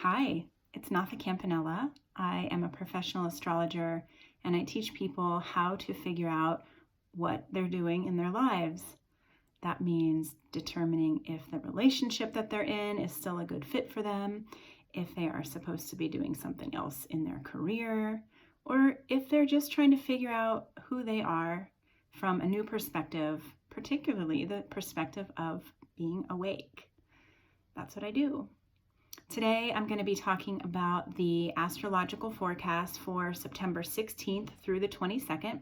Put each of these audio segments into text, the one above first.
Hi, it's Natha Campanella. I am a professional astrologer and I teach people how to figure out what they're doing in their lives. That means determining if the relationship that they're in is still a good fit for them, if they are supposed to be doing something else in their career, or if they're just trying to figure out who they are from a new perspective, particularly the perspective of being awake. That's what I do. Today, I'm going to be talking about the astrological forecast for September 16th through the 22nd.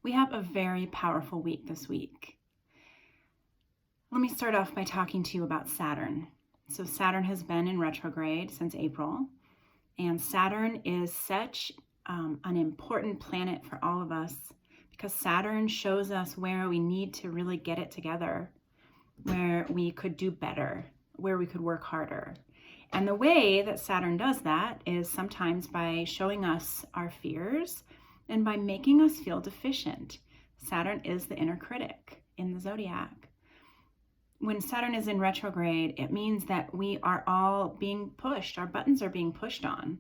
We have a very powerful week this week. Let me start off by talking to you about Saturn. So Saturn has been in retrograde since April, and Saturn is such an important planet for all of us because Saturn shows us where we need to really get it together, where we could do better, where we could work harder. And the way that Saturn does that is sometimes by showing us our fears and by making us feel deficient. Saturn is the inner critic in the zodiac. When Saturn is in retrograde, it means that we are all being pushed, our buttons are being pushed on,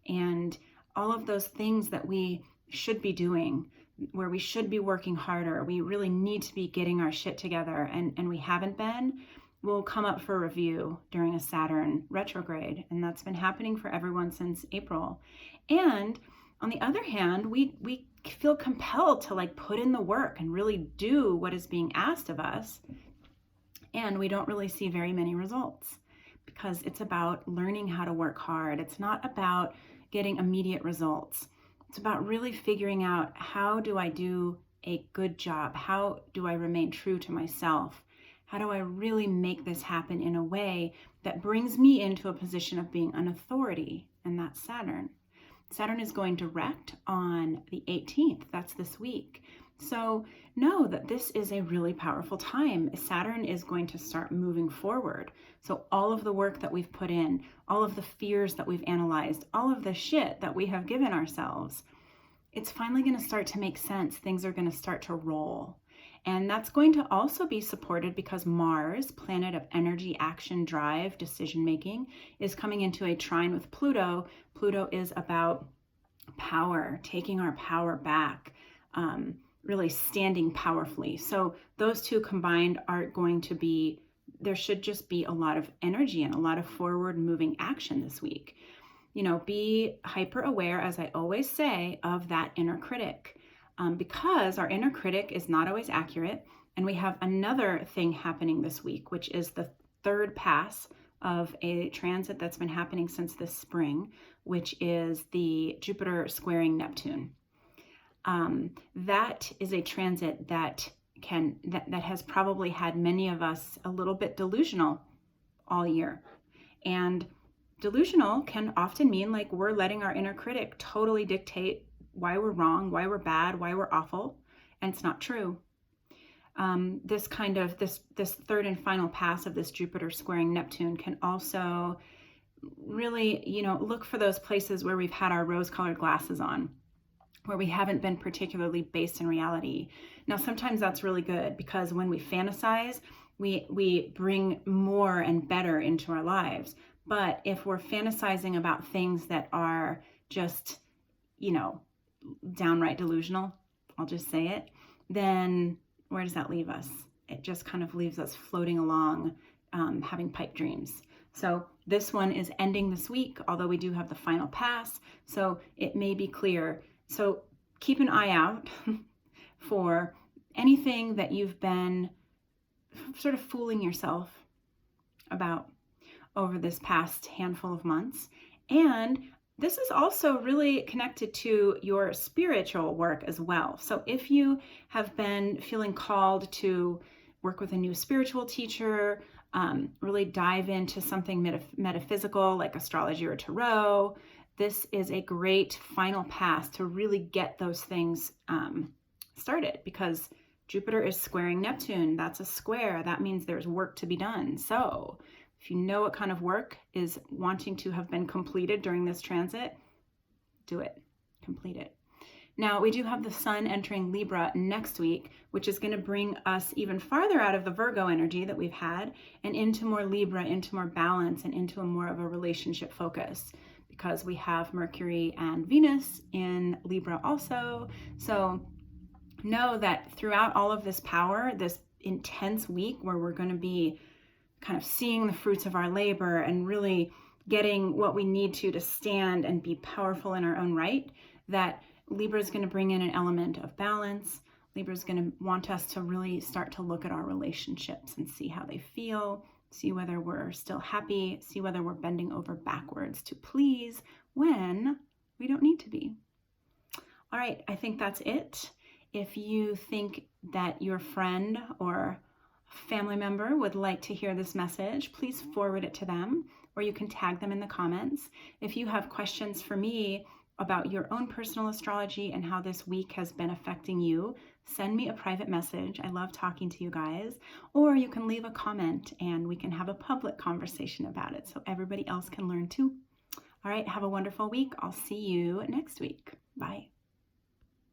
and all of those things that we should be doing, where we should be working harder, we really need to be getting our shit together, and we haven't been, will come up for review during a Saturn retrograde, and that's been happening for everyone since April. And on the other hand, we feel compelled to put in the work and really do what is being asked of us, and we don't really see very many results because it's about learning how to work hard. It's not about getting immediate results. It's about really figuring out, how do I do a good job? How do I remain true to myself? How do I really make this happen in a way that brings me into a position of being an authority? And that's Saturn. Saturn is going direct on the 18th. That's this week. So know that this is a really powerful time. Saturn is going to start moving forward. So all of the work that we've put in, all of the fears that we've analyzed, all of the shit that we have given ourselves, it's finally going to start to make sense. Things are going to start to roll. And that's going to also be supported because Mars, planet of energy, action, drive, decision-making, is coming into a trine with Pluto. Pluto is about power, taking our power back, really standing powerfully. So those two combined are going to be, there should just be a lot of energy and a lot of forward-moving action this week. Be hyper aware, as I always say, of that inner critic. Because our inner critic is not always accurate. And we have another thing happening this week, which is the third pass of a transit that's been happening since this spring, which is the Jupiter squaring Neptune. That is a transit that has probably had many of us a little bit delusional all year. And delusional can often mean like we're letting our inner critic totally dictate why we're wrong, why we're bad, why we're awful, and it's not true. This third and final pass of this Jupiter squaring Neptune can also really, look for those places where we've had our rose-colored glasses on, where we haven't been particularly based in reality. Now, sometimes that's really good because when we fantasize, we bring more and better into our lives. But if we're fantasizing about things that are just, downright delusional, I'll just say it, then where does that leave us? It just kind of leaves us floating along, having pipe dreams. So this one is ending this week, although we do have the final pass, so it may be clear. So keep an eye out for anything that you've been sort of fooling yourself about over this past handful of months. And this is also really connected to your spiritual work as well. So if you have been feeling called to work with a new spiritual teacher, really dive into something metaphysical like astrology or tarot, this is a great final pass to really get those things started, because Jupiter is squaring Neptune. That's a square. That means there's work to be done. So if you know what kind of work is wanting to have been completed during this transit, do it, complete it. Now, we do have the sun entering Libra next week, which is going to bring us even farther out of the Virgo energy that we've had and into more Libra, into more balance, and into more of a relationship focus, because we have Mercury and Venus in Libra also. So know that throughout all of this power, this intense week where we're going to be kind of seeing the fruits of our labor and really getting what we need to stand and be powerful in our own right, that Libra is going to bring in an element of balance. Libra is going to want us to really start to look at our relationships and see how they feel, see whether we're still happy, see whether we're bending over backwards to please when we don't need to be. All right, I think that's it. If you think that your friend or family member would like to hear this message, please forward it to them, or you can tag them in the comments. If you have questions for me about your own personal astrology and how this week has been affecting you, send me a private message. I love talking to you guys. Or you can leave a comment and we can have a public conversation about it so everybody else can learn too. All right, have a wonderful week. I'll see you next week. Bye.